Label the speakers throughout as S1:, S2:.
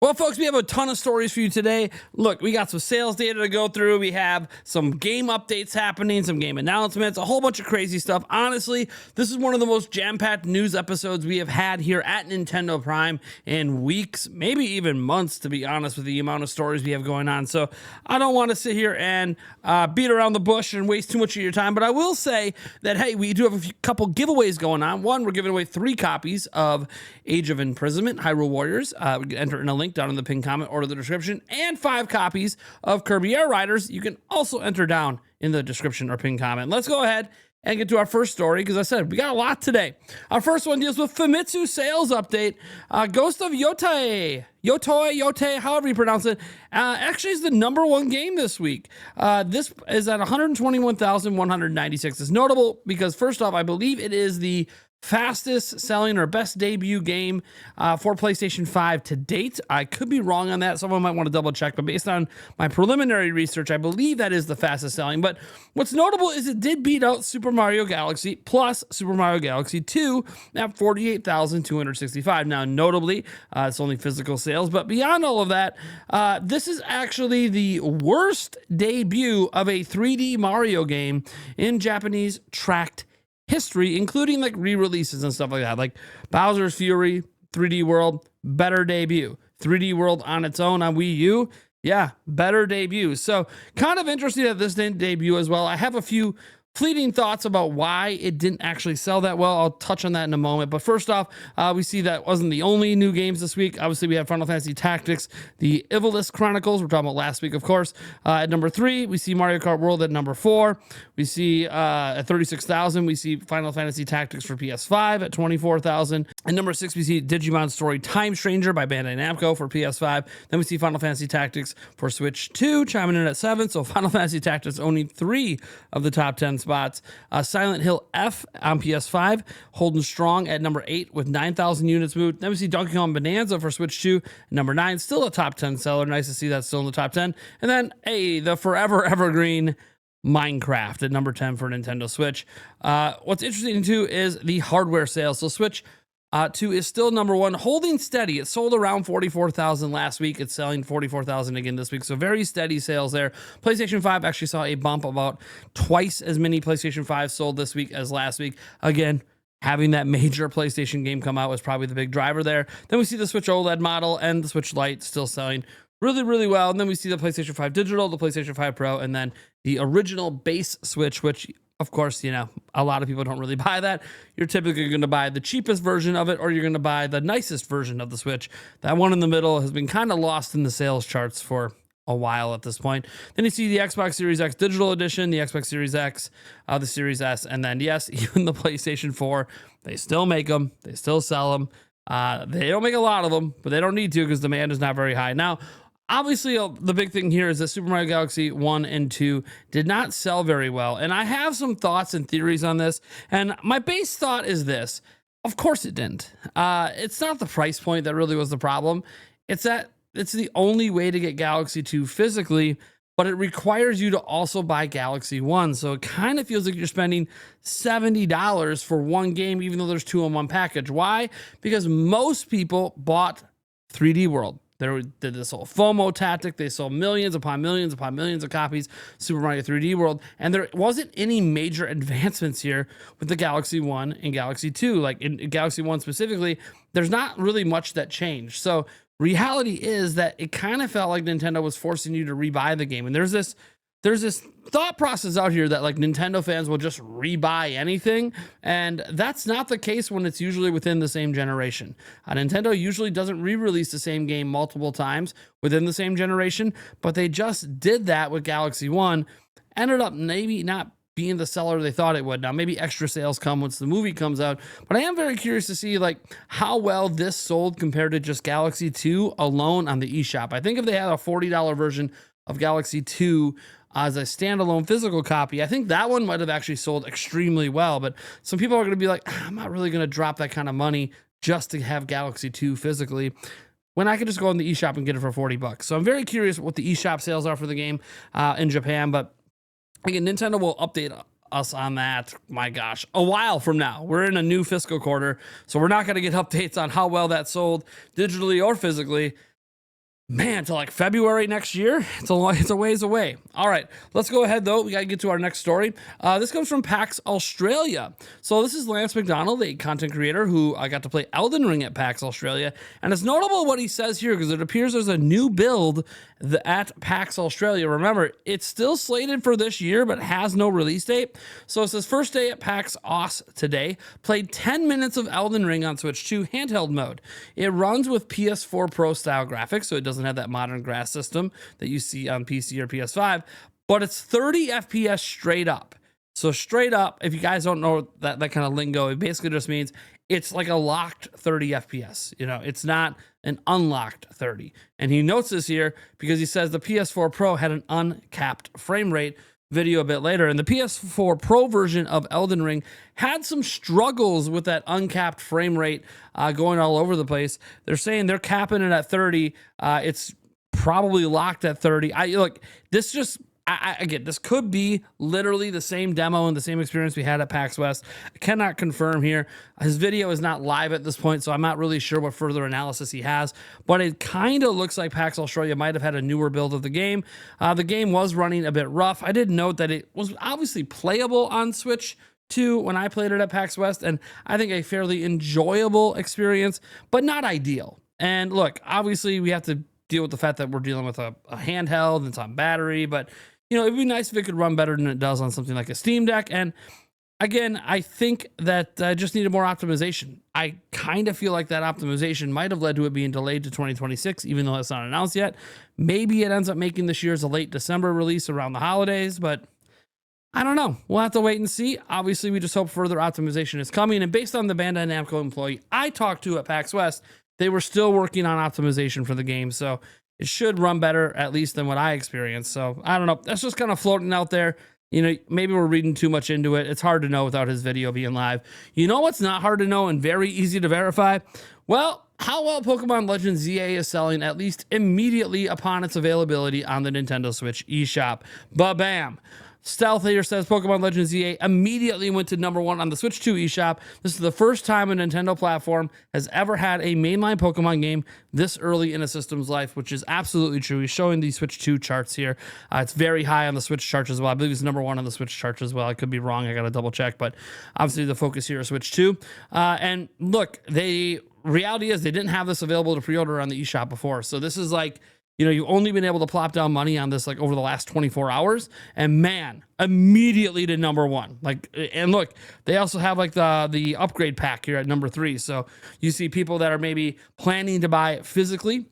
S1: Well, folks, we have a ton of stories for you today. Look, we got some sales data to go through. We have some game updates happening, some game announcements, a whole bunch of crazy stuff. Honestly, this is one of the most jam-packed news episodes we have had here at Nintendo Prime in weeks, maybe even months, to be honest, with the amount of stories we have going on. So I don't want to sit here and beat around the bush and waste too much of your time, but I will say that, hey, we do have a couple giveaways going on. One, we're giving away 3 copies of Age of Imprisonment, Hyrule Warriors. We can enter in a link down in the pinned comment or the description, and 5 copies of Kirby Air Riders. You can also enter down in the description or pinned comment. Let's go ahead and get to our first story, because I said we got a lot today. Our first one deals with Famitsu sales update. Ghost of Yotei, however you pronounce it, actually is the #1 game this week. This is at 121,196. It's notable because, first off, I believe it is the fastest selling or best debut game for PlayStation 5 to date. I could be wrong on that. Someone might want to double check, but based on my preliminary research, I believe that is the fastest selling. But what's notable is it did beat out Super Mario Galaxy plus Super Mario Galaxy 2 at 48,265. Now, notably, it's only physical sales, but beyond all of that, this is actually the worst debut of a 3D Mario game in Japanese tracked history, including like re-releases and stuff like that, like Bowser's Fury, 3D World, better debut. 3D World on its own on Wii U, yeah, better debut. So kind of interesting that this didn't debut as well. I have a few fleeting thoughts about why it didn't actually sell that well. I'll touch on that in a moment. But first off, we see that wasn't the only new games this week. Obviously, we have Final Fantasy Tactics, the Ivalice Chronicles. We're talking about last week, of course. At number 3, we see Mario Kart World at number 4. We see at 36,000, we see Final Fantasy Tactics for PS5 at 24,000. At number 6, we see Digimon Story Time Stranger by Bandai Namco for PS5. Then we see Final Fantasy Tactics for Switch 2 chiming in at 7. So Final Fantasy Tactics owning 3 of the top 10 spots. Silent Hill F on PS5 holding strong at number 8 with 9,000 units moved. Then we see Donkey Kong Bonanza for Switch 2 number 9, still a top 10 seller. Nice to see that still in the top 10. And then the forever evergreen Minecraft at number 10 for Nintendo Switch. What's interesting too is the hardware sales. So Switch 2 is still number 1, holding steady. It sold around 44,000 last week. It's selling 44,000 again this week. So very steady sales there. PlayStation 5 actually saw a bump, about twice as many PlayStation 5 sold this week as last week. Again, having that major PlayStation game come out was probably the big driver there. Then we see the Switch OLED model and the Switch Lite still selling really, really well. And then we see the PlayStation 5 Digital, the PlayStation 5 Pro, and then the original base Switch, which, of course, you know, a lot of people don't really buy that. You're typically going to buy the cheapest version of it, or you're going to buy the nicest version of the Switch. That one in the middle has been kind of lost in the sales charts for a while at this point. Then you see the Xbox Series X Digital Edition, the Xbox Series X, the Series S, and then, yes, even the PlayStation 4. They still make them. They still sell them. They don't make a lot of them, but they don't need to because demand is not very high. Now, obviously, the big thing here is that Super Mario Galaxy 1 and 2 did not sell very well. And I have some thoughts and theories on this. And my base thought is this. Of course it didn't. It's not the price point that really was the problem. It's that it's the only way to get Galaxy 2 physically, but it requires you to also buy Galaxy 1. So it kind of feels like you're spending $70 for one game, even though there's 2 in one package. Why? Because most people bought 3D World. They did this whole FOMO tactic. They sold millions upon millions upon millions of copies Super Mario 3D World. And there wasn't any major advancements here with the Galaxy 1 and Galaxy 2. Like in Galaxy 1 specifically, there's not really much that changed. So reality is that it kind of felt like Nintendo was forcing you to rebuy the game. And there's this thought process out here that like Nintendo fans will just rebuy anything, and that's not the case when it's usually within the same generation. Nintendo usually doesn't re-release the same game multiple times within the same generation, but they just did that with Galaxy 1. Ended up maybe not being the seller they thought it would. Now, maybe extra sales come once the movie comes out, but I am very curious to see like how well this sold compared to just Galaxy 2 alone on the eShop. I think if they had a $40 version of Galaxy 2 as a standalone physical copy, I think that one might have actually sold extremely well. But some people are going to be like, I'm not really going to drop that kind of money just to have Galaxy 2 physically, when I could just go on the eShop and get it for $40. So I'm very curious what the eShop sales are for the game in Japan. But again, Nintendo will update us on that, my gosh, a while from now. We're in a new fiscal quarter, so we're not going to get updates on how well that sold digitally or physically Man, to like February next year, it's a ways away. All right, let's go ahead though. We gotta get to our next story. This comes from PAX Australia. So this is Lance McDonald, a content creator who I got to play Elden Ring at PAX Australia, and it's notable what he says here because it appears there's a new build at PAX Australia. Remember, it's still slated for this year, but has no release date. So it says first day at PAX Aus today. Played 10 minutes of Elden Ring on Switch 2 handheld mode. It runs with PS4 Pro style graphics, so it doesn't have that modern grass system that you see on PC or PS5, but it's 30 FPS straight up. So straight up, if you guys don't know that kind of lingo, it basically just means it's like a locked 30 FPS. You know, it's not an unlocked 30. And he notes this here because he says the PS4 Pro had an uncapped frame rate. Video a bit later, and the PS4 Pro version of Elden Ring had some struggles with that uncapped frame rate going all over the place. They're saying they're capping it at 30. It's probably locked at 30. Again, this could be literally the same demo and the same experience we had at PAX West. I cannot confirm here. His video is not live at this point, so I'm not really sure what further analysis he has, but it kind of looks like PAX Australia might have had a newer build of the game. The game was running a bit rough. I did note that it was obviously playable on Switch 2 when I played it at PAX West, and I think a fairly enjoyable experience, but not ideal. And look, obviously we have to deal with the fact that we're dealing with a handheld and it's on battery, but you know, it'd be nice if it could run better than it does on something like a Steam Deck. And again, I think that I just needed more optimization. I kind of feel like that optimization might have led to it being delayed to 2026, even though it's not announced yet. Maybe it ends up making this year's a late December release around the holidays, but I don't know. We'll have to wait and see. Obviously, we just hope further optimization is coming. And based on the Bandai Namco employee I talked to at PAX West, they were still working on optimization for the game. So it should run better, at least than what I experienced. So I don't know. That's just kind of floating out there. You know, maybe we're reading too much into it. It's hard to know without his video being live. You know what's not hard to know and very easy to verify? Well, how well Pokemon Legends ZA is selling, at least immediately upon its availability on the Nintendo Switch eShop. Ba-bam! Stealth here says Pokemon Legends ZA immediately went to #1 on the Switch 2 eShop. This is the first time a Nintendo platform has ever had a mainline Pokemon game this early in a system's life, which is absolutely true. He's showing the Switch 2 charts here. It's very high on the Switch charts as well. I believe it's #1 on the Switch charts as well. I could be wrong. I got to double check, but obviously the focus here is Switch 2. And look, reality is they didn't have this available to pre-order on the eShop before. So this is like, you know, you've only been able to plop down money on this like over the last 24 hours, and man, immediately to #1. Like, and look, they also have like the upgrade pack here at #3. So you see people that are maybe planning to buy it physically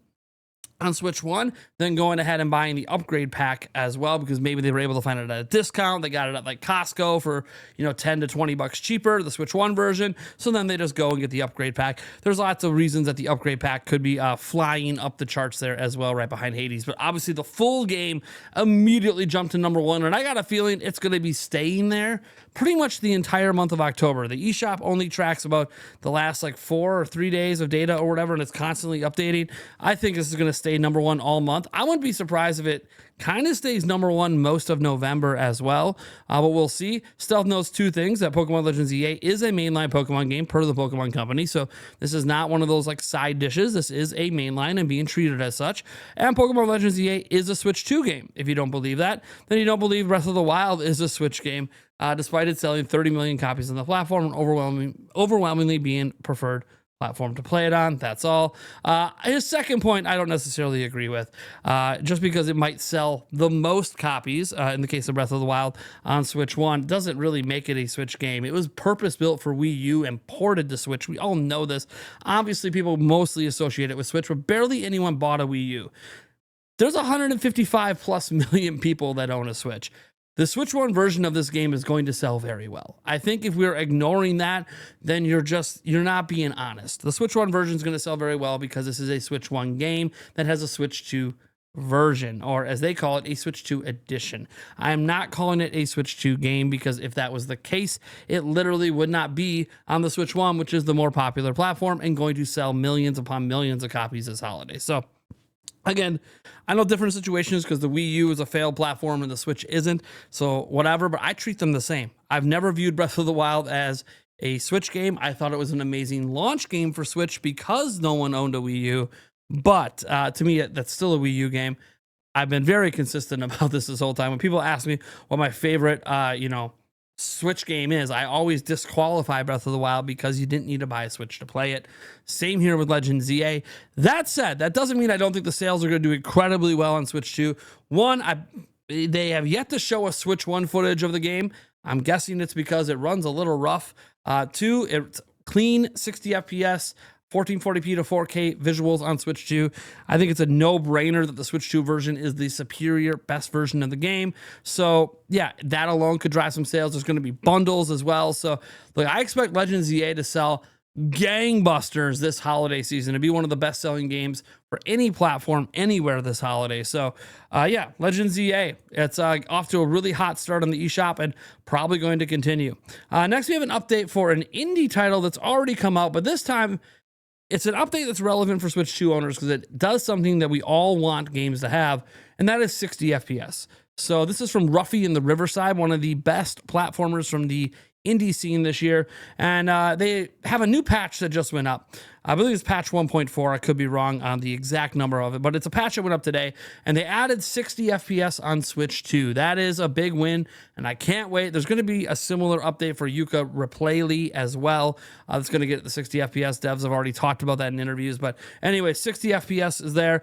S1: on Switch 1, then going ahead and buying the upgrade pack as well, because maybe they were able to find it at a discount. They got it at like Costco for, you know, 10 to 20 bucks cheaper, the Switch 1 version. So then they just go and get the upgrade pack. There's lots of reasons that the upgrade pack could be flying up the charts there as well, right behind Hades. But obviously the full game immediately jumped to #1, and I got a feeling it's going to be staying there pretty much the entire month of October. The eShop only tracks about the last like 4 or 3 days of data or whatever, and it's constantly updating. I think this is going to stay #1 all month. I wouldn't be surprised if it kind of stays #1 most of November as well, but we'll see. Stealth notes 2 things: that Pokemon Legends EA is a mainline Pokemon game per the Pokemon Company, so this is not one of those like side dishes. This is a mainline and being treated as such. And Pokemon Legends EA is a Switch 2 game. If you don't believe that, then you don't believe Breath of the Wild is a Switch game, despite it selling 30 million copies on the platform and overwhelmingly being preferred platform to play it on. That's all. His second point, I don't necessarily agree with. Just because it might sell the most copies, in the case of Breath of the Wild on Switch 1, doesn't really make it a Switch game. It was purpose-built for Wii U and ported to Switch. We all know this. Obviously, people mostly associate it with Switch, but barely anyone bought a Wii U. There's 155 plus million people that own a Switch. The Switch 1 version of this game is going to sell very well. I think if we're ignoring that, then you're not being honest. The Switch 1 version is going to sell very well because this is a Switch 1 game that has a Switch 2 version, or as they call it, a Switch 2 edition. I am not calling it a Switch 2 game because if that was the case, it literally would not be on the Switch 1, which is the more popular platform and going to sell millions upon millions of copies this holiday. So again, I know different situations because the Wii U is a failed platform and the Switch isn't, so whatever, but I treat them the same. I've never viewed Breath of the Wild as a Switch game. I thought it was an amazing launch game for Switch because no one owned a Wii U, But to me, that's still a Wii U game. I've been very consistent about this whole time. When people ask me what my favorite, Switch game is, I always disqualify Breath of the Wild because you didn't need to buy a Switch to play it. Same here with Legend ZA. That said, that doesn't mean I don't think the sales are going to do incredibly well on Switch 2. One, they have yet to show us Switch 1 footage of the game. I'm guessing it's because it runs a little rough. Two, it's clean 60 FPS. 1440p to 4K visuals on Switch 2. I think it's a no-brainer that the Switch 2 version is the superior, best version of the game. So, yeah, that alone could drive some sales. There's going to be bundles as well. So, look, I expect Legend ZA to sell gangbusters this holiday season, to be one of the best-selling games for any platform anywhere this holiday. So, yeah, Legend ZA, it's off to a really hot start on the eShop and probably going to continue. Next, we have an update for an indie title that's already come out, but this time, it's an update that's relevant for Switch 2 owners because it does something that we all want games to have, and that is 60 FPS. So this is from Ruffy in the Riverside, one of the best platformers from the indie scene this year, and they have a new patch that just went up. I believe it's patch 1.4. I could be wrong on the exact number of it, but it's a patch that went up today, and they added 60 FPS on Switch 2. That is a big win, and I can't wait. There's going to be a similar update for Yuka Replayly as well. It's going to get the 60 FPS. Devs have already talked about that in interviews, but anyway, 60 FPS is there.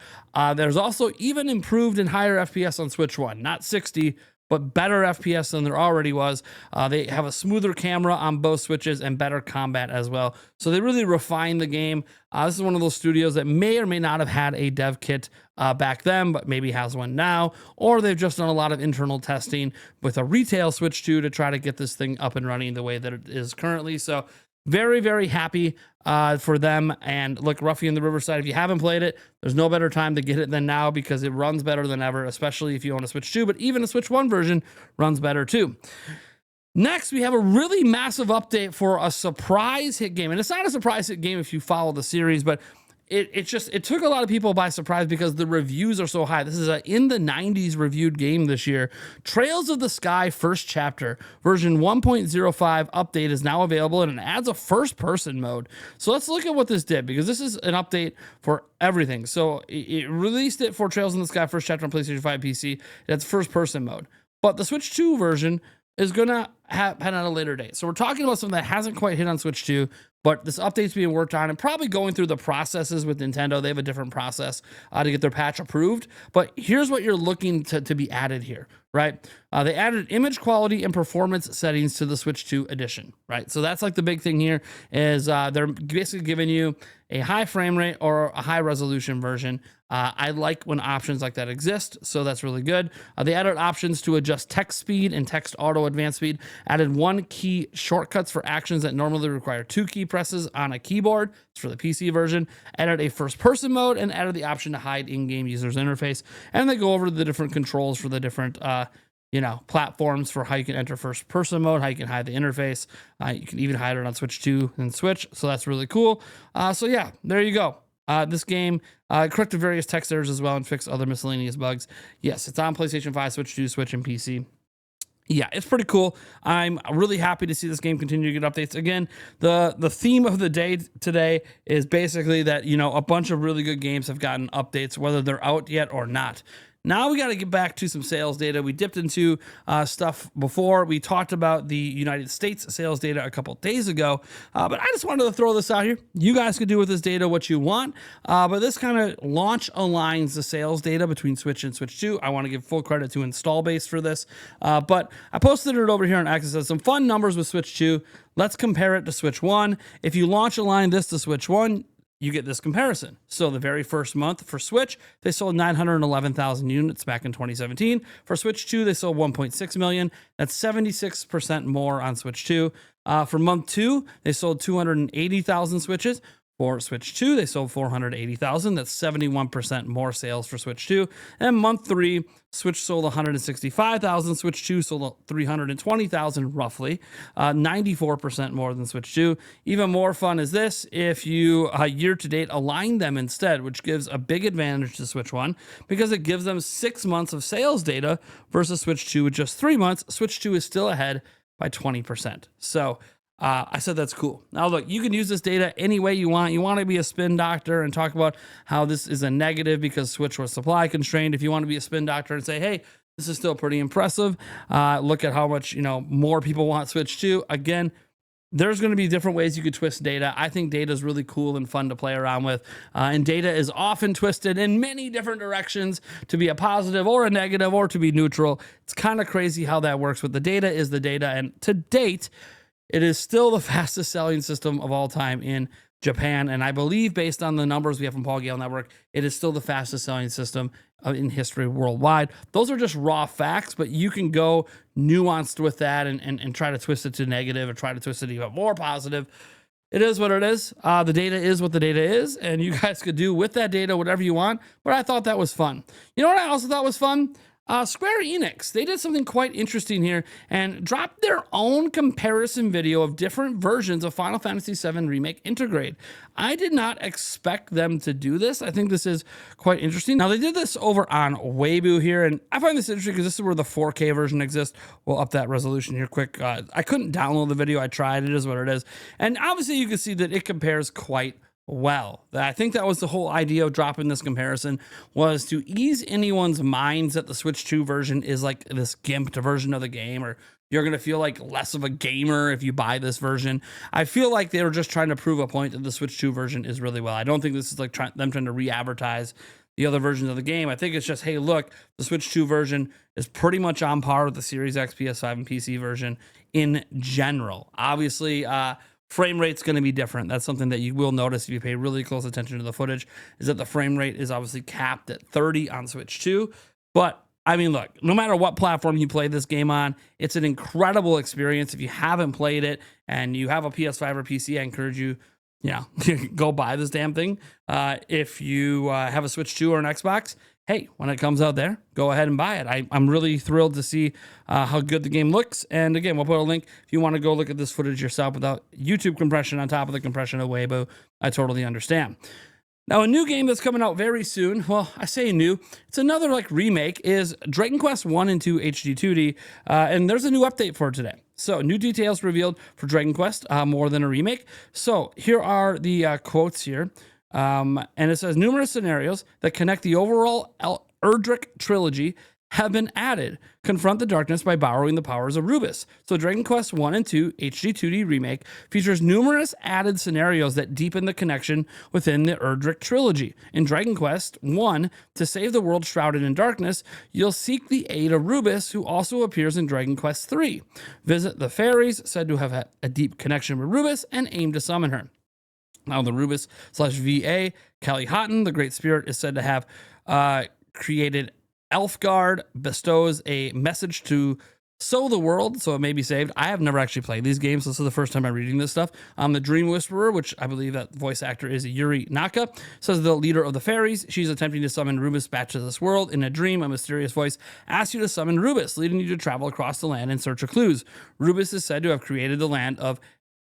S1: There's also even improved and higher FPS on Switch 1, not 60, but better FPS than there already was. They have a smoother camera on both Switches and better combat as well. So they really refined the game. This is one of those studios that may or may not have had a dev kit back then, but maybe has one now, or they've just done a lot of internal testing with a retail Switch 2 to try to get this thing up and running the way that it is currently. So very, very happy for them. And look, Ruffy in the Riverside, if you haven't played it, there's no better time to get it than now because it runs better than ever, especially if you own a Switch 2, but even a Switch 1 version runs better too. Next, we have a really massive update for a surprise hit game. And it's not a surprise hit game if you follow the series, but it took a lot of people by surprise because the reviews are so high. This is a in the 90s reviewed game this year. Trails of the Sky First Chapter version 1.05 update is now available, and it adds a first-person mode. So let's look at what this did, because this is an update for everything. So it released it for Trails in the Sky First Chapter on PlayStation 5 PC. It has first-person mode. But the Switch 2 version is going to happen at a later date. So we're talking about something that hasn't quite hit on Switch 2, but this update's being worked on and probably going through the processes with Nintendo. They have a different process to get their patch approved. But here's what you're looking to be added here, right? They added image quality and performance settings to the Switch 2 edition, right? So that's like the big thing here is they're basically giving you a high frame rate or a high resolution version. I like when options like that exist, so that's really good. They added options to adjust text speed and text auto advanced speed, added one key shortcuts for actions that normally require two key presses on a keyboard. It's for the PC version. Added a first person mode and added the option to hide in-game users interface. And they go over the different controls for the different platforms for how you can enter first person mode, how you can hide the interface. You can even hide it on Switch 2 and Switch. So that's really cool. So yeah, there you go. This game corrected various text errors as well and fixed other miscellaneous bugs. Yes, it's on PlayStation 5, Switch 2, Switch, and PC. Yeah, it's pretty cool. I'm really happy to see this game continue to get updates. Again, the theme of the day today is basically that, a bunch of really good games have gotten updates, whether they're out yet or not. Now we got to get back to some sales data. We dipped into stuff before. We talked about the United States sales data a couple days ago, but I just wanted to throw this out here. You guys could do with this data what you want, but this kind of launch aligns the sales data between Switch and Switch 2. I want to give full credit to Install Base for this, but I posted it over here on X. It says some fun numbers with Switch 2. Let's compare it to Switch 1. If you launch align this to Switch 1, you get this comparison. So the very first month for Switch, they sold 911,000 units back in 2017. For Switch 2, they sold 1.6 million. That's 76% more on Switch 2. For month 2, they sold 280,000 Switches. For Switch 2, they sold 480,000. That's 71% more sales for Switch 2. And month 3, Switch sold 165,000. Switch 2 sold 320,000 roughly. 94% more than Switch 2. Even more fun is this if you year-to-date align them instead, which gives a big advantage to Switch 1 because it gives them 6 months of sales data versus Switch 2 with just 3 months. Switch 2 is still ahead by 20%. So I said that's cool. Now, look, you can use this data any way you want. You want to be a spin doctor and talk about how this is a negative because Switch was supply constrained. If you want to be a spin doctor and say, hey, this is still pretty impressive. Look at how much more people want Switch 2. Again, there's going to be different ways you could twist data. I think data is really cool and fun to play around with. And data is often twisted in many different directions to be a positive or a negative or to be neutral. It's kind of crazy how that works, but the data is the data. And to date, it is still the fastest selling system of all time in Japan. And I believe, based on the numbers we have from Paul Gale Network, it is still the fastest selling system in history worldwide. Those are just raw facts, but you can go nuanced with that and try to twist it to negative or try to twist it even more positive. It is what it is. The data is what the data is, and you guys could do with that data whatever you want. But I thought that was fun. You know what I also thought was fun? Square Enix, they did something quite interesting here and dropped their own comparison video of different versions of Final Fantasy VII Remake Intergrade. I did not expect them to do this. I think this is quite interesting. Now, they did this over on Weibo here, and I find this interesting because this is where the 4K version exists. We'll up that resolution here quick. I couldn't download the video. I tried. It is what it is. And obviously, you can see that it compares quite well. I think that was the whole idea of dropping this comparison, was to ease anyone's minds that the Switch 2 version is like this gimped version of the game, or you're going to feel like less of a gamer if you buy this version. I feel like they were just trying to prove a point that the Switch 2 version is really well. I don't think this is like them trying to re-advertise the other versions of the game. I think it's just, hey, look, the Switch 2 version is pretty much on par with the Series X, PS5, and PC version in general. Obviously, frame rate's going to be different. That's something that you will notice if you pay really close attention to the footage, is that the frame rate is obviously capped at 30 on Switch 2. But I mean, look, no matter what platform you play this game on, it's an incredible experience. If you haven't played it and you have a PS5 or PC, I encourage you, go buy this damn thing. If you have a Switch 2 or an Xbox, hey, when it comes out there, go ahead and buy it. I'm really thrilled to see how good the game looks. And again, we'll put a link if you want to go look at this footage yourself without YouTube compression on top of the compression of Weibo. I totally understand. Now, a new game that's coming out very soon, well, I say new, it's another remake, is Dragon Quest 1 and 2 HD 2D, and there's a new update for today. So, new details revealed for Dragon Quest, more than a remake. So, here are the quotes here. And it says, numerous scenarios that connect the overall Erdrick trilogy have been added. Confront the darkness by borrowing the powers of Rubus. So Dragon Quest 1 and 2 HD 2D Remake features numerous added scenarios that deepen the connection within the Erdrick trilogy. In Dragon Quest 1, to save the world shrouded in darkness, you'll seek the aid of Rubus, who also appears in Dragon Quest 3. Visit the fairies, said to have had a deep connection with Rubus, and aim to summon her. Now, the Rubus/VA, Kelly Houghton, the Great Spirit, is said to have created Elfgard, bestows a message to sow the world so it may be saved. I have never actually played these games. This is the first time I'm reading this stuff. The Dream Whisperer, which I believe that voice actor is Yuri Naka, says the leader of the fairies. She's attempting to summon Rubus back to this world. In a dream, a mysterious voice asks you to summon Rubus, leading you to travel across the land in search of clues. Rubus is said to have created the land of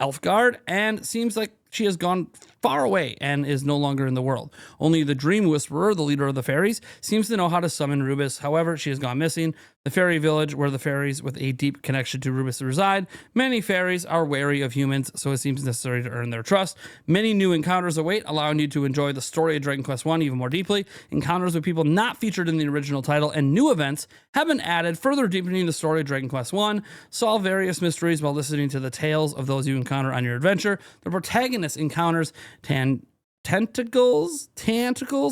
S1: Elfgard, and seems like she has gone far away and is no longer in the world. Only the Dream Whisperer, the leader of the fairies, seems to know how to summon Rubus. However, she has gone missing. The fairy village, where the fairies with a deep connection to Rubus reside. Many fairies are wary of humans, so it seems necessary to earn their trust. Many new encounters await, allowing you to enjoy the story of Dragon Quest 1 even more deeply. Encounters with people not featured in the original title and new events have been added, further deepening the story of Dragon Quest 1. Solve various mysteries while listening to the tales of those you encounter on your adventure. The protagonist encounters tentacles,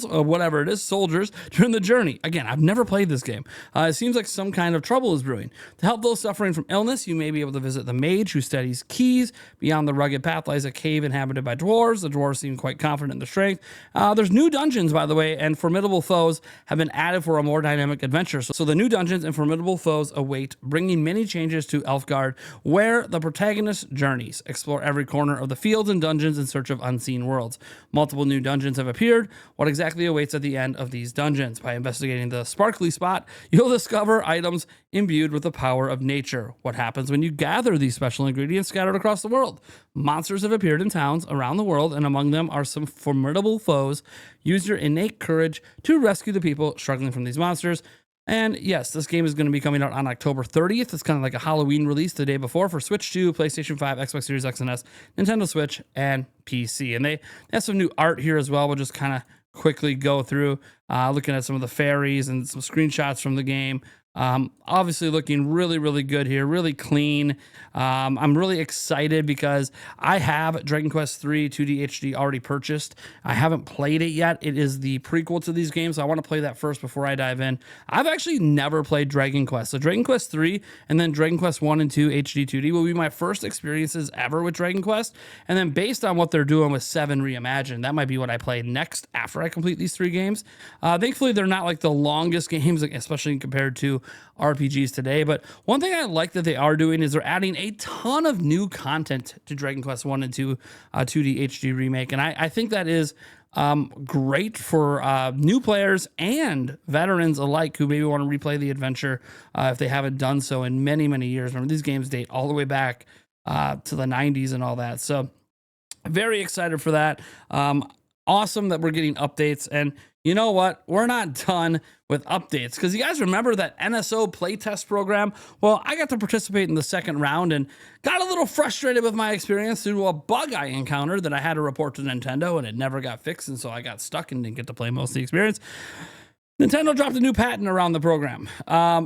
S1: or whatever it is, soldiers during the journey. Again, I've never played this game. It seems like some kind of trouble is brewing. To help those suffering from illness, you may be able to visit the mage who studies keys. Beyond the rugged path lies a cave inhabited by dwarves. The dwarves seem quite confident in their strength. There's new dungeons, by the way, and formidable foes have been added for a more dynamic adventure. So the new dungeons and formidable foes await, bringing many changes to Elfgard, where the protagonist journeys. Explore every corner of the fields and dungeons in search of unseen worlds. Multiple new dungeons have appeared. What exactly awaits at the end of these dungeons? By investigating the sparkly spot, you'll discover items imbued with the power of nature. What happens when you gather these special ingredients scattered across the world? Monsters have appeared in towns around the world, and among them are some formidable foes. Use your innate courage to rescue the people struggling from these monsters. And yes, this game is going to be coming out on October 30th. It's kind of like a Halloween release the day before for Switch 2, PlayStation 5, Xbox Series X and S, Nintendo Switch, and PC. And they have some new art here as well. We'll just kind of quickly go through looking at some of the fairies and some screenshots from the game. Obviously looking really, really good here, really clean. I'm really excited because I have Dragon Quest III 2D HD already purchased. I haven't played it yet. It is the prequel to these games, so I want to play that first before I dive in. I've actually never played Dragon Quest. So Dragon Quest 3 and then Dragon Quest 1 and 2 HD 2D will be my first experiences ever with Dragon Quest. And then based on what they're doing with 7 Reimagined, that might be what I play next after I complete these 3 games. Thankfully, they're not like the longest games, especially compared to RPGs today. But one thing I like that they are doing is they're adding a ton of new content to Dragon Quest 1 and 2 2D HD Remake. And I think that is great for new players and veterans alike who maybe want to replay the adventure if they haven't done so in many, many years. Remember, these games date all the way back to the 90s and all that. So very excited for that. Awesome that we're getting updates. And you know what? We're not done with updates because you guys remember that NSO Playtest program? Well, I got to participate in the second round and got a little frustrated with my experience due to a bug I encountered that I had to report to Nintendo, and it never got fixed. And so I got stuck and didn't get to play most of the experience. Nintendo dropped a new patent around the program.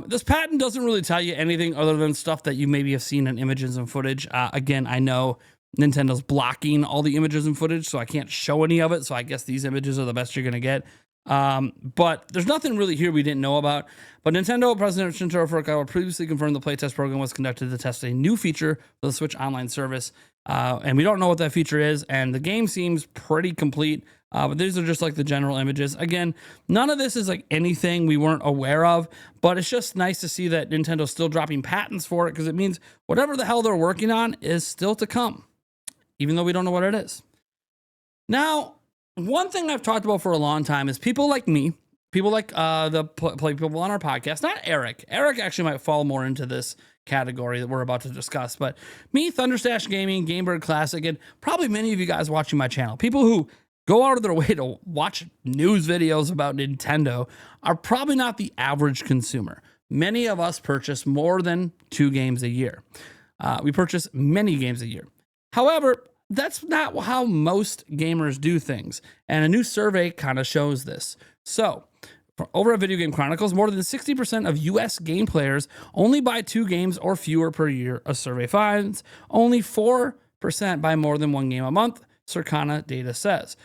S1: This patent doesn't really tell you anything other than stuff that you maybe have seen in images and footage. Again, I know Nintendo's blocking all the images and footage, so I can't show any of it. So I guess these images are the best you're going to get. But there's nothing really here we didn't know about. But Nintendo President Shintaro Furukawa previously confirmed the playtest program was conducted to test a new feature for the Switch Online service. And we don't know what that feature is. And the game seems pretty complete. But these are just like the general images. Again, none of this is like anything we weren't aware of. But it's just nice to see that Nintendo's still dropping patents for it, because it means whatever the hell they're working on is still to come, even though we don't know what it is. Now, one thing I've talked about for a long time is people like me, people like the people on our podcast, not Eric. Eric actually might fall more into this category that we're about to discuss, but me, Thunderstash Gaming, Gamebird Classic, and probably many of you guys watching my channel, people who go out of their way to watch news videos about Nintendo, are probably not the average consumer. Many of us purchase more than 2 games a year. We purchase many games a year. However, that's not how most gamers do things. And a new survey kind of shows this. So, over at Video Game Chronicles, more than 60% of US game players only buy 2 games or fewer per year, a survey finds. Only 4% buy more than 1 game a month, Circana data says.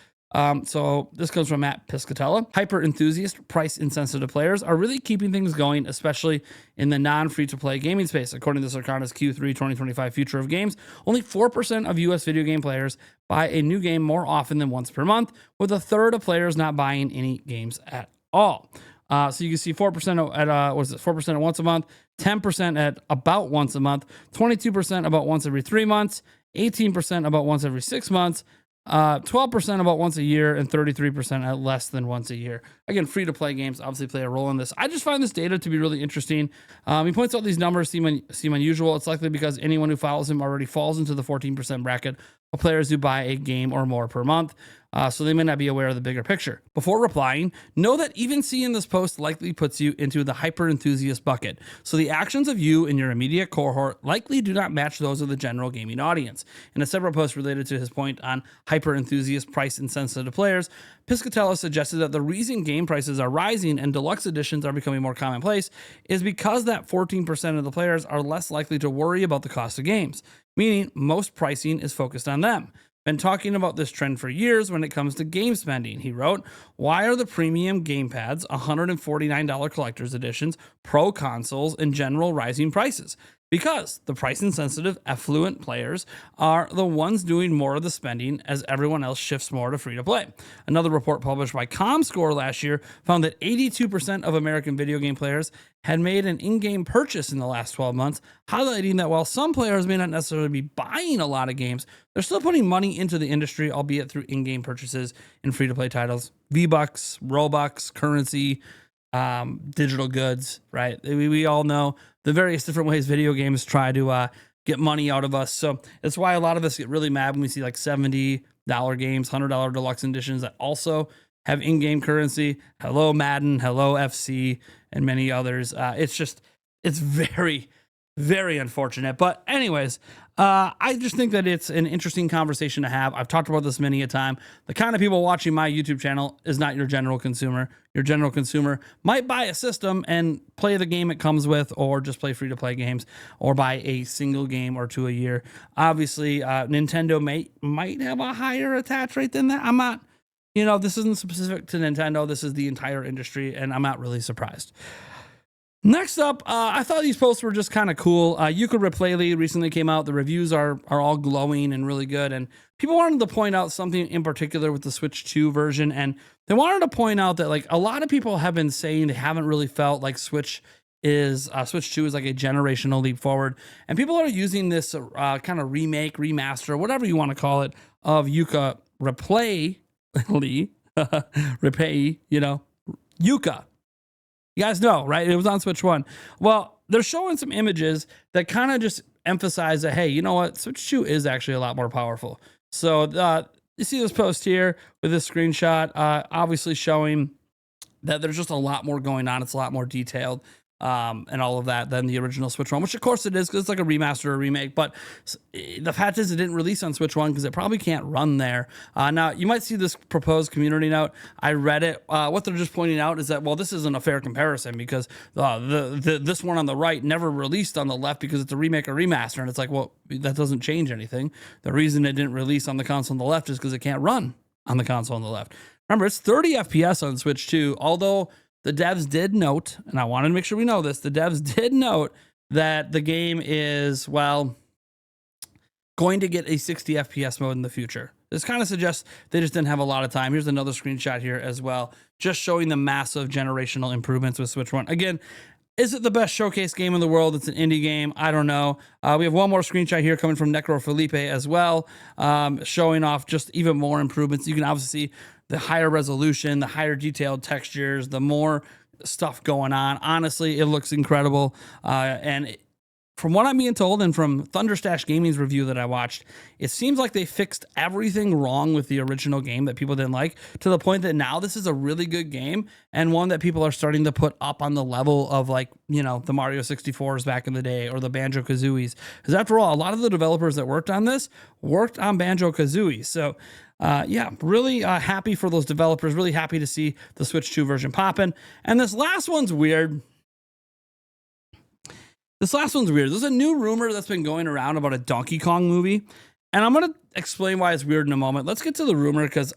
S1: So this comes from Matt Piscatella. Hyper enthusiast, price insensitive players are really keeping things going, especially in the non-free-to-play gaming space. According to Circana's Q3 2025 Future of Games, only 4% of US video game players buy a new game more often than once per month, with a third of players not buying any games at all. So you can see 4% at 4% at once a month, 10% at about once a month, 22% about once every 3 months, 18% about once every 6 months, 12% about once a year, and 33% at less than once a year. Again, free-to-play games obviously play a role in this. I just find this data to be really interesting. He points out these numbers seem unusual. It's likely because anyone who follows him already falls into the 14% bracket of players who buy a game or more per month. So they may not be aware of the bigger picture. Before replying, know that even seeing this post likely puts you into the hyper enthusiast bucket. So the actions of you and your immediate cohort likely do not match those of the general gaming audience. In a separate post related to his point on hyper enthusiast, price insensitive players, Piscatella suggested that the reason game prices are rising and deluxe editions are becoming more commonplace is because that 14% of the players are less likely to worry about the cost of games, meaning most pricing is focused on them. Been talking about this trend for years when it comes to game spending. He wrote, why are the premium gamepads, $149 collector's editions, pro consoles, in general rising prices? Because the price-insensitive, affluent players are the ones doing more of the spending as everyone else shifts more to free-to-play. Another report published by ComScore last year found that 82% of American video game players had made an in-game purchase in the last 12 months, highlighting that while some players may not necessarily be buying a lot of games, they're still putting money into the industry, albeit through in-game purchases in free-to-play titles. V-Bucks, Robux, currency, digital goods, right? We all know the various different ways video games try to get money out of us. So that's why a lot of us get really mad when we see like $70 games, $100 deluxe editions that also have in-game currency. Hello Madden, hello FC, and many others. It's very, very unfortunate. But anyways, I just think that it's an interesting conversation to have. I've talked about this many a time. The kind of people watching my YouTube channel is not your general consumer. Your general consumer might buy a system and play the game it comes with, or just play free-to-play games, or buy a single game or two a year. Obviously, Nintendo might have a higher attach rate than that. I'm not, this isn't specific to Nintendo. This is the entire industry, and I'm not really surprised. Next up, I thought these posts were just kind of cool. Yooka Replay recently came out. The reviews are all glowing and really good. And people wanted to point out something in particular with the Switch 2 version. And they wanted to point out that like a lot of people have been saying they haven't really felt like Switch 2 is like a generational leap forward. And people are using this kind of remake, remaster, whatever you want to call it, of Yooka Replay, Repay, Yooka. You guys know, right? It was on Switch 1. Well, they're showing some images that kind of just emphasize that, hey, you know what? Switch 2 is actually a lot more powerful. So you see this post here with this screenshot, obviously showing that there's just a lot more going on. It's a lot more detailed and all of that than the original Switch 1, which of course it is because it's like a remaster or remake. But the fact is it didn't release on Switch 1 because it probably can't run there. Now, you might see this proposed community note. I read it. What they're just pointing out is that, well, this isn't a fair comparison because this one on the right never released on the left because it's a remake or remaster. And it's like, well, that doesn't change anything. The reason it didn't release on the console on the left is because it can't run on the console on the left. Remember, it's 30 FPS on Switch 2, although the devs did note, and I wanted to make sure we know this, the devs did note that the game is, well, going to get a 60 FPS mode in the future. This kind of suggests they just didn't have a lot of time. Here's another screenshot here as well, just showing the massive generational improvements with Switch 1. Again, is it the best showcase game in the world? It's an indie game. I don't know. We have one more screenshot here coming from Necro Felipe as well, showing off just even more improvements. You can obviously see the higher resolution, the higher detailed textures, the more stuff going on. Honestly, it looks incredible. From what I'm being told, and from Thunderstash Gaming's review that I watched, it seems like they fixed everything wrong with the original game that people didn't like, to the point that now this is a really good game and one that people are starting to put up on the level of, like, the Mario 64s back in the day or the Banjo-Kazooies. Because after all, a lot of the developers that worked on this worked on Banjo-Kazooie. So really happy for those developers, really happy to see the Switch 2 version popping. And this last one's weird. There's a new rumor that's been going around about a Donkey Kong movie, and I'm going to explain why it's weird in a moment. Let's get to the rumor because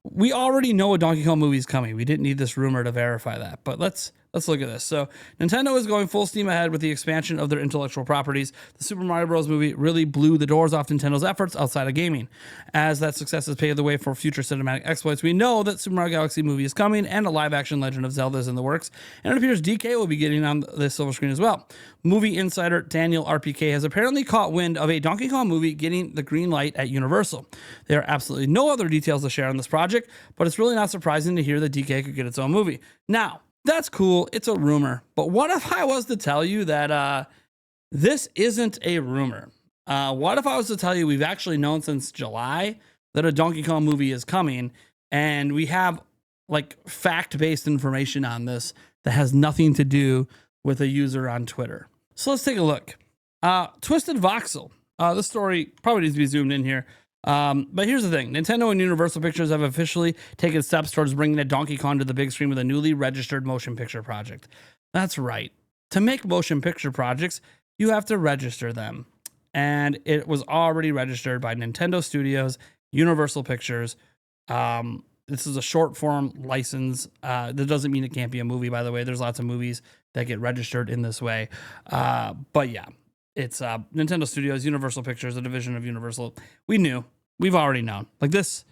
S1: we already know a Donkey Kong movie is coming. We didn't need this rumor to verify that, but let's look at this. So Nintendo is going full steam ahead with the expansion of their intellectual properties. The Super Mario Bros. Movie really blew the doors off Nintendo's efforts outside of gaming. As that success has paved the way for future cinematic exploits, we know that Super Mario Galaxy movie is coming and a live-action Legend of Zelda is in the works. And it appears DK will be getting on the silver screen as well. Movie insider Daniel RPK has apparently caught wind of a Donkey Kong movie getting the green light at Universal. There are absolutely no other details to share on this project, but it's really not surprising to hear that DK could get its own movie. Now, that's cool. It's a rumor. But what if I was to tell you that this isn't a rumor? What if I was to tell you we've actually known since July that a Donkey Kong movie is coming, and we have like fact-based information on this that has nothing to do with a user on Twitter? So let's take a look. Twisted Voxel. This story probably needs to be zoomed in here. But here's the thing. Nintendo and Universal Pictures have officially taken steps towards bringing a Donkey Kong to the big screen with a newly registered motion picture project. That's right. To make motion picture projects, you have to register them. And it was already registered by Nintendo Studios, Universal Pictures. This is a short form license. That doesn't mean it can't be a movie, by the way. There's lots of movies that get registered in this way. But yeah. It's Nintendo Studios, Universal Pictures, a division of Universal. We knew. We've already known. Like this,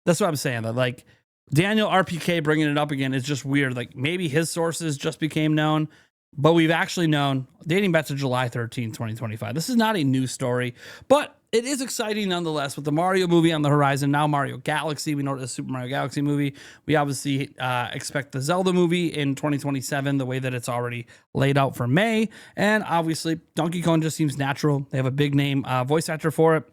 S1: that's what I'm saying. That like Daniel RPK bringing it up again is just weird. Like maybe his sources just became known, but we've actually known dating back to July 13, 2025. This is not a new story, but it is exciting nonetheless with the Mario movie on the horizon. Now Mario Galaxy, we know it's a Super Mario Galaxy movie. We obviously expect the Zelda movie in 2027, the way that it's already laid out for May. And obviously Donkey Kong just seems natural. They have a big name voice actor for it.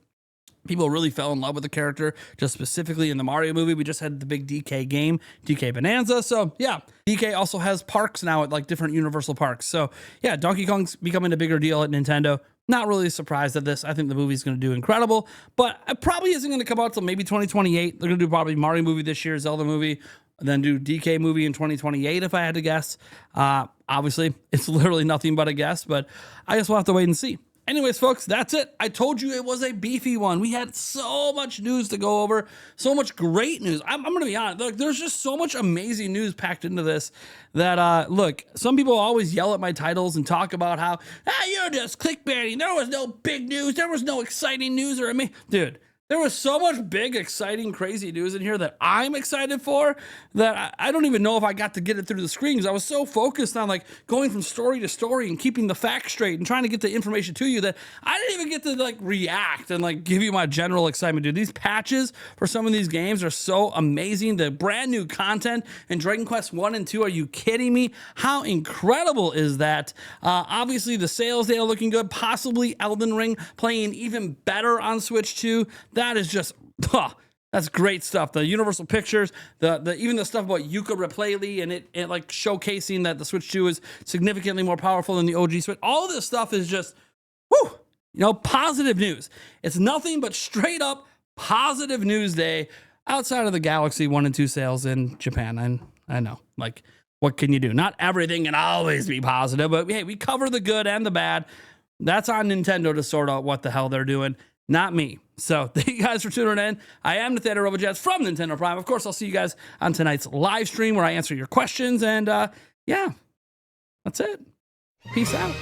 S1: People really fell in love with the character, just specifically in the Mario movie. We just had the big DK game, DK Bonanza. So yeah, DK also has parks now at like different Universal parks. So yeah, Donkey Kong's becoming a bigger deal at Nintendo. Not really surprised at this. I think the movie's going to do incredible, but it probably isn't going to come out till maybe 2028. They're going to do probably Mario movie this year, Zelda movie, then do DK movie in 2028 if I had to guess. Obviously, it's literally nothing but a guess, but I guess we'll have to wait and see. Anyways, folks, that's it. I told you it was a beefy one. We had so much news to go over, so much great news. I'm going to be honest. Look, there's just so much amazing news packed into this that, look, some people always yell at my titles and talk about how, you're just clickbaiting. There was no big news. There was no exciting news or dude. There was so much big, exciting, crazy news in here that I'm excited for that I don't even know if I got to get it through the screen because I was so focused on like going from story to story and keeping the facts straight and trying to get the information to you that I didn't even get to like react and like give you my general excitement. Dude, these patches for some of these games are so amazing. The brand new content in Dragon Quest 1 and 2, are you kidding me? How incredible is that? Obviously, the sales data looking good. Possibly Elden Ring playing even better on Switch 2. That is just, that's great stuff. The Universal Pictures, the even the stuff about Yuka Replay and it like showcasing that the Switch 2 is significantly more powerful than the OG Switch. All this stuff is just, positive news. It's nothing but straight up positive news day outside of the Galaxy 1 and 2 sales in Japan. And I know, like, what can you do? Not everything can always be positive, but hey, we cover the good and the bad. That's on Nintendo to sort out what the hell they're doing, not me. So thank you guys for tuning in. I am Nathaniel RoboJets from Nintendo Prime. Of course, I'll see you guys on tonight's live stream where I answer your questions. And yeah, that's it. Peace out.